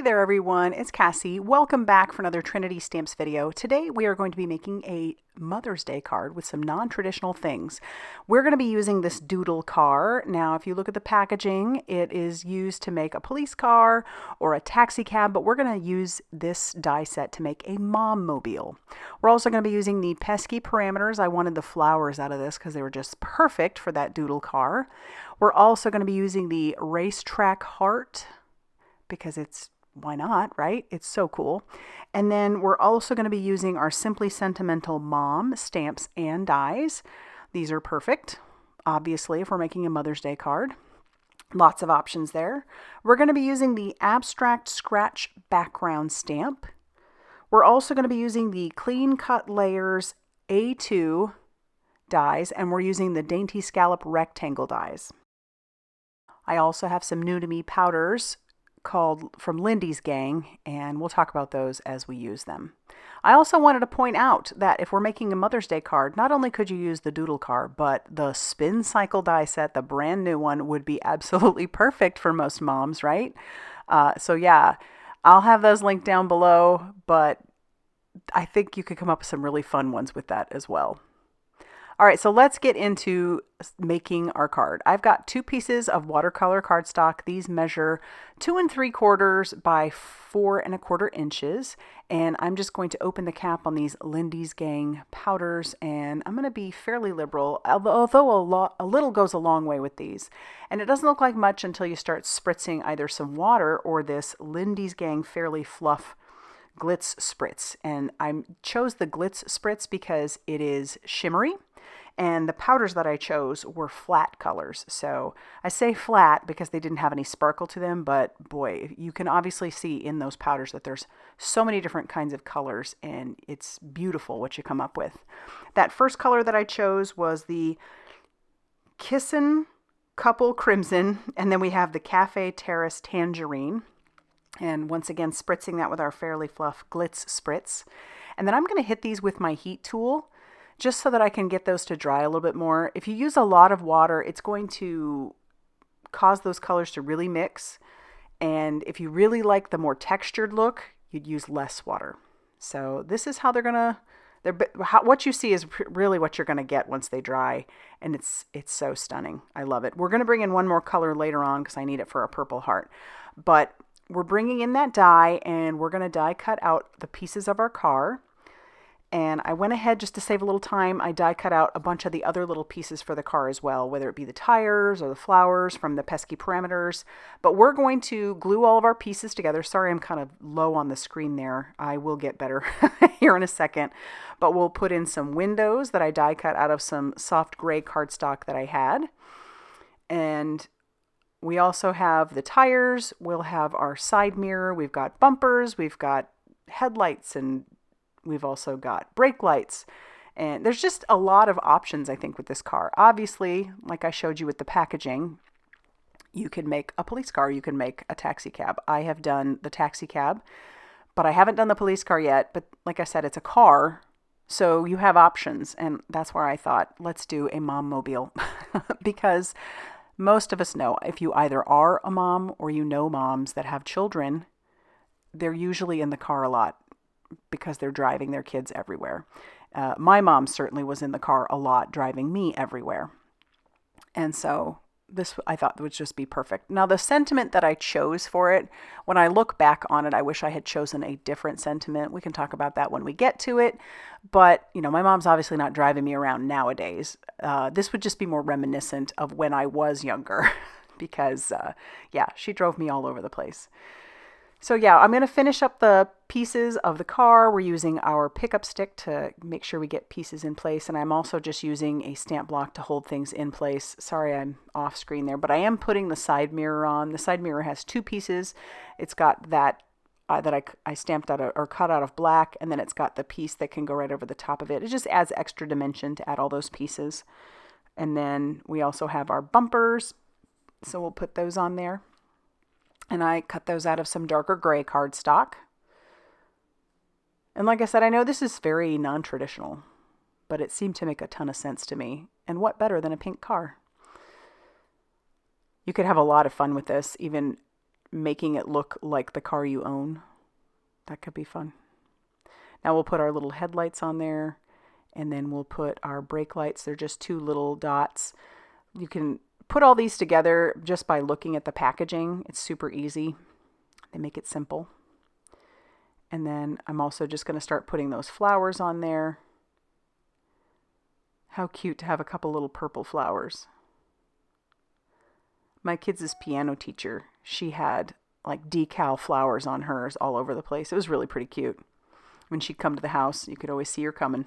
there everyone, it's Cassie. Welcome back for another Trinity Stamps video. Today we are going to be making a Mother's Day card with some non-traditional things. We're going to be using this Doodle car. Now if you look at the packaging, it is used to make a police car or a taxi cab, but we're going to use this die set to make a mom mobile. We're also going to be using the Pesky parameters. I wanted the flowers out of this because they were just perfect for that Doodle car. We're also going to be using the Racetrack heart, because why not, right? It's so cool. And then we're also going to be using our Simply Sentimental Mom stamps and dies. These are perfect, obviously, if we're making a Mother's Day card. Lots of options there. We're going to be using the Abstract Scratch Background stamp. We're also going to be using the Clean Cut Layers A2 dies, and we're using the Dainty Scallop rectangle dies. I also have some new to me powders called from Lindy's Gang, and we'll talk about those as we use them. I also wanted to point out that if we're making a Mother's Day card, not only could you use the Doodle card, but the Spin Cycle die set, the brand new one, would be absolutely perfect for most moms, right? So yeah, I'll have those linked down below, but I think you could come up with some really fun ones with that as well. All right, so let's get into making our card. I've got 2 pieces of watercolor cardstock. These measure 2 3/4 by 4 1/4 inches. And I'm just going to open the cap on these Lindy's Gang powders. And I'm going to be fairly liberal, although a little goes a long way with these. And it doesn't look like much until you start spritzing either some water or this Lindy's Gang Fairly Fluff Glitz Spritz. And I chose the Glitz Spritz because it is shimmery. And the powders that I chose were flat colors. So I say flat because they didn't have any sparkle to them, but boy, you can obviously see in those powders that there's so many different kinds of colors, and it's beautiful what you come up with. That first color that I chose was the Kissin' Couple Crimson, and then we have the Cafe Terrace Tangerine. And once again, spritzing that with our Fairly Fluff Glitz Spritz. And then I'm going to hit these with my heat tool, just so that I can get those to dry a little bit more. If you use a lot of water, it's going to cause those colors to really mix. And if you really like the more textured look, you'd use less water. So this is how what you see is really what you're going to get once they dry. And it's so stunning. I love it. We're going to bring in one more color later on because I need it for a purple heart. But we're bringing in that die, and we're going to die cut out the pieces of our car. And I went ahead, just to save a little time, I die cut out a bunch of the other little pieces for the car as well, whether it be the tires or the flowers from the Pesky parameters. But we're going to glue all of our pieces together. Sorry, I'm kind of low on the screen there. I will get better here in a second. But we'll put in some windows that I die cut out of some soft gray cardstock that I had. And we also have the tires. We'll have our side mirror. We've got bumpers. We've got headlights, and we've also got brake lights, and there's just a lot of options, I think, with this car. Obviously, like I showed you with the packaging, you can make a police car, you can make a taxi cab. I have done the taxi cab, but I haven't done the police car yet. But like I said, it's a car, so you have options, and that's where I thought, let's do a mom mobile. Because most of us know, if you either are a mom or you know moms that have children, they're usually in the car a lot, because they're driving their kids everywhere. My mom certainly was in the car a lot, driving me everywhere. And so this, I thought, would just be perfect. Now, the sentiment that I chose for it, when I look back on it, I wish I had chosen a different sentiment. We can talk about that when we get to it. But, you know, my mom's obviously not driving me around nowadays. This would just be more reminiscent of when I was younger because, yeah, she drove me all over the place. So yeah, I'm going to finish up the pieces of the car. We're using our pickup stick to make sure we get pieces in place. And I'm also just using a stamp block to hold things in place. Sorry, I'm off screen there, but I am putting the side mirror on. The side mirror has 2 pieces. It's got that I stamped out or cut out of black, and then it's got the piece that can go right over the top of it. It just adds extra dimension to add all those pieces. And then we also have our bumpers, so we'll put those on there. And I cut those out of some darker gray cardstock. And like I said, I know this is very non-traditional, but it seemed to make a ton of sense to me. And what better than a pink car? You could have a lot of fun with this, even making it look like the car you own. That could be fun. Now we'll put our little headlights on there, and then we'll put our brake lights. They're just 2 little dots. You can put all these together just by looking at the packaging. It's super easy. They make it simple. And then I'm also just going to start putting those flowers on there. How cute to have a couple little purple flowers. My kids' piano teacher, she had like decal flowers on hers all over the place. It was really pretty cute. When she'd come to the house, you could always see her coming.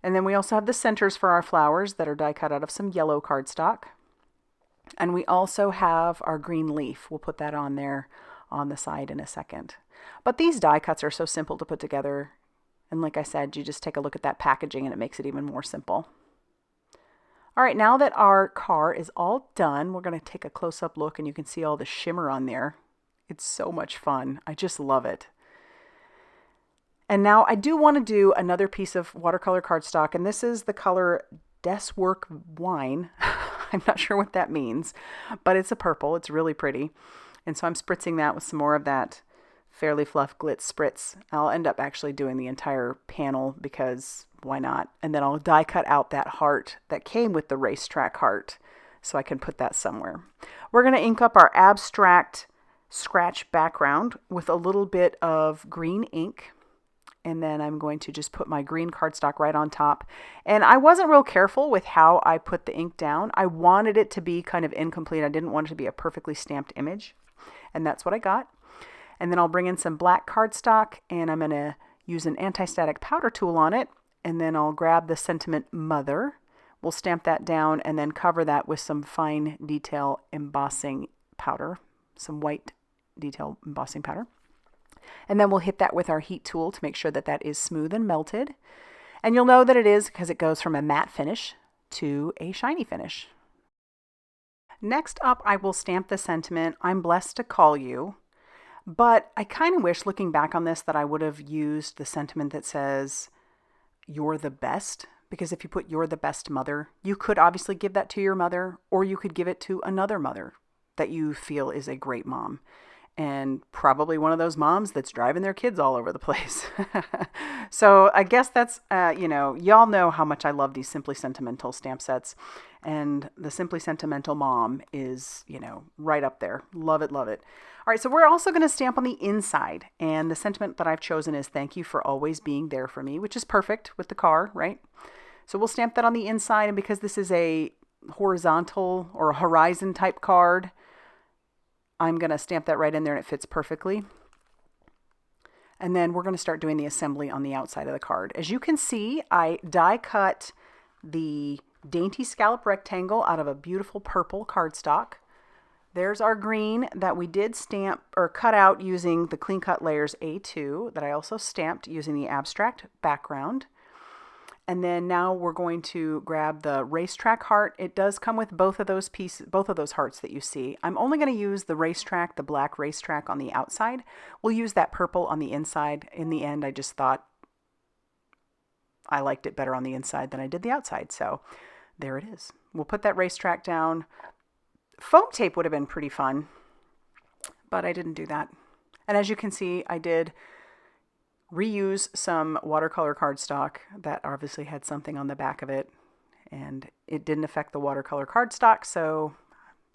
And then we also have the centers for our flowers that are die cut out of some yellow cardstock. And we also have our green leaf. We'll put that on there on the side in a second. But these die cuts are so simple to put together. And like I said, you just take a look at that packaging and it makes it even more simple. All right, now that our car is all done, we're going to take a close-up look and you can see all the shimmer on there. It's so much fun. I just love it. And now I do want to do another piece of watercolor cardstock, and this is the color Des Work Wine. I'm not sure what that means, but it's a purple. It's really pretty. And so I'm spritzing that with some more of that Fairly Fluff Glitz Spritz. I'll end up actually doing the entire panel because why not? And then I'll die cut out that heart that came with the Racetrack heart so I can put that somewhere. We're going to ink up our abstract scratch background with a little bit of green ink. And then I'm going to just put my green cardstock right on top. And I wasn't real careful with how I put the ink down. I wanted it to be kind of incomplete. I didn't want it to be a perfectly stamped image. And that's what I got. And then I'll bring in some black cardstock and I'm going to use an anti-static powder tool on it. And then I'll grab the Sentiment Mother. We'll stamp that down and then cover that with some fine detail embossing powder, some white detail embossing powder. And then we'll hit that with our heat tool to make sure that that is smooth and melted. And you'll know that it is because it goes from a matte finish to a shiny finish. Next up, I will stamp the sentiment, "I'm blessed to call you." But I kind of wish, looking back on this, that I would have used the sentiment that says, "You're the best." Because if you put "you're the best mother," you could obviously give that to your mother, or you could give it to another mother that you feel is a great mom. And probably one of those moms that's driving their kids all over the place. So I guess that's, y'all know how much I love these Simply Sentimental stamp sets. And the Simply Sentimental mom is, right up there. Love it, love it. All right, so we're also going to stamp on the inside. And the sentiment that I've chosen is "Thank you for always being there for me," which is perfect with the car, right? So we'll stamp that on the inside. And because this is a horizontal or a horizon type card, I'm going to stamp that right in there and it fits perfectly. And then we're going to start doing the assembly on the outside of the card. As you can see, I die cut the Dainty Scallop rectangle out of a beautiful purple cardstock. There's our green that we did stamp or cut out using the Clean Cut Layers A2 that I also stamped using the abstract background. And then now we're going to grab the Racetrack heart. It does come with both of those pieces, both of those hearts that you see. I'm only going to use the Racetrack, the black Racetrack on the outside. We'll use that purple on the inside. In the end, I just thought I liked it better on the inside than I did the outside. So there it is. We'll put that Racetrack down. Foam tape would have been pretty fun, but I didn't do that. And as you can see, I did reuse some watercolor cardstock that obviously had something on the back of it, and it didn't affect the watercolor cardstock, so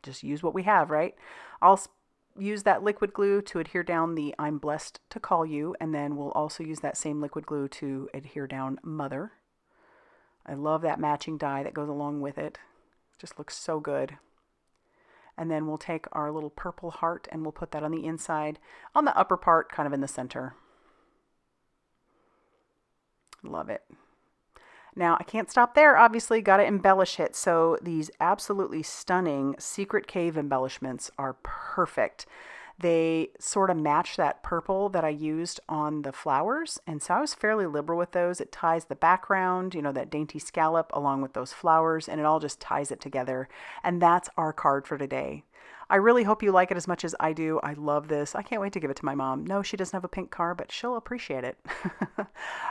just use what we have, right? I'll use that liquid glue to adhere down the "I'm blessed to call you," and then we'll also use that same liquid glue to adhere down "Mother." I love that matching die that goes along with it. It just looks so good. And then we'll take our little purple heart and we'll put that on the inside, on the upper part, kind of in the center. Love it. Now, I can't stop there. Obviously, got to embellish it. So these absolutely stunning Secret Cave embellishments are perfect. They sort of match that purple that I used on the flowers. And so I was fairly liberal with those. It ties the background, that Dainty Scallop along with those flowers, and it all just ties it together. And that's our card for today. I really hope you like it as much as I do. I love this. I can't wait to give it to my mom. No, she doesn't have a pink car, but she'll appreciate it. All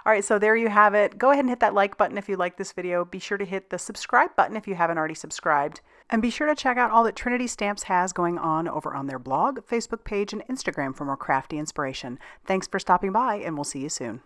right, so there you have it. Go ahead and hit that like button if you like this video. Be sure to hit the subscribe button if you haven't already subscribed. And be sure to check out all that Trinity Stamps has going on over on their blog, Facebook page, and Instagram for more crafty inspiration. Thanks for stopping by, and we'll see you soon.